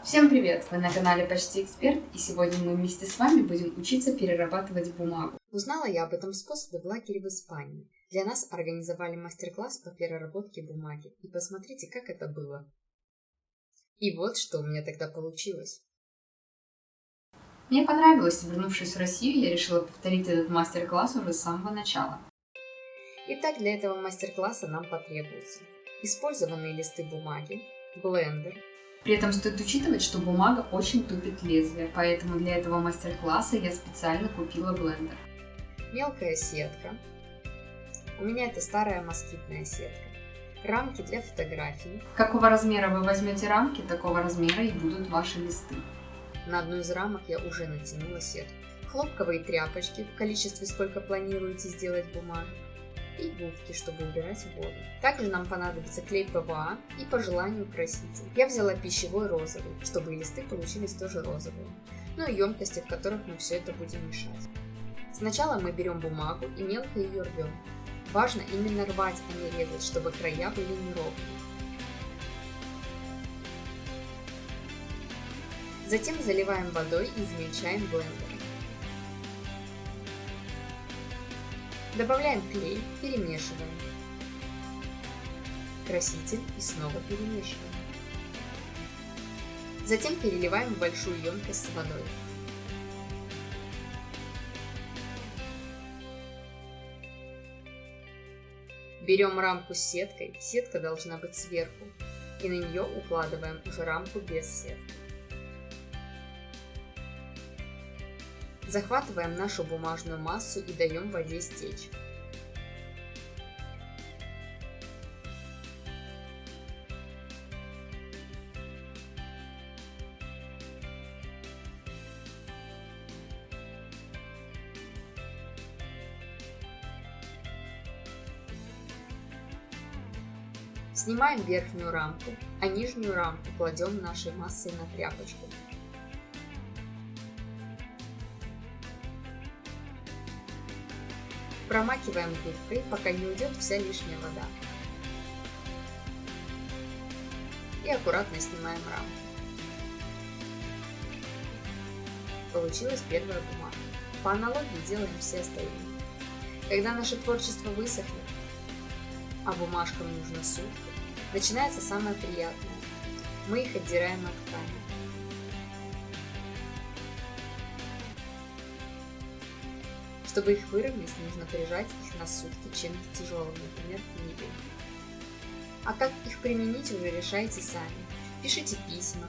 Всем привет! Вы на канале Почти Эксперт, и сегодня мы вместе с вами будем учиться перерабатывать бумагу. Узнала я об этом способе в лагере в Испании. Для нас организовали мастер-класс по переработке бумаги. И посмотрите, как это было. И вот что у меня тогда получилось. Мне понравилось, и вернувшись в Россию, я решила повторить этот мастер-класс уже с самого начала. Итак, для этого мастер-класса нам потребуется использованные листы бумаги, блендер. При этом стоит учитывать, что бумага очень тупит лезвие, поэтому для этого мастер-класса я специально купила блендер. Мелкая сетка. У меня это старая москитная сетка. Рамки для фотографий. Какого размера вы возьмете рамки, такого размера и будут ваши листы. На одну из рамок я уже натянула сетку. Хлопковые тряпочки в количестве, сколько планируете сделать бумажек. И губки, чтобы убирать воду. Также нам понадобится клей ПВА и по желанию краситель. Я взяла пищевой розовый, чтобы и листы получились тоже розовые. Ну и емкости, в которых мы все это будем мешать. Сначала мы берем бумагу и мелко ее рвем. Важно именно рвать, а не резать, чтобы края были неровные. Затем заливаем водой и измельчаем блендером. Добавляем клей, перемешиваем. Краситель и снова перемешиваем. Затем переливаем в большую емкость с водой. Берем рамку с сеткой, сетка должна быть сверху, и на нее укладываем уже рамку без сетки. Захватываем нашу бумажную массу и даем воде стечь. Снимаем верхнюю рамку, а нижнюю рамку кладем нашей массой на тряпочку. Промакиваем губкой, пока не уйдет вся лишняя вода. И аккуратно снимаем рамку. Получилась первая бумага. По аналогии делаем все остальные. Когда наше творчество высохнет, а бумажкам нужно сутки, начинается самое приятное. Мы их отдираем от ткани. Чтобы их выровнять, нужно прижать их на сутки чем-то тяжелым, например, книгой. А как их применить, уже решайте сами. Пишите письма.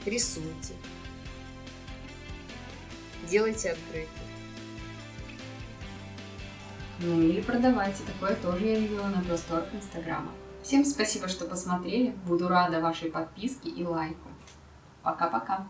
Рисуйте. Делайте открытки. Ну или продавайте, такое тоже я видела на просторах Инстаграма. Всем спасибо, что посмотрели, буду рада вашей подписке и лайку. Пока-пока!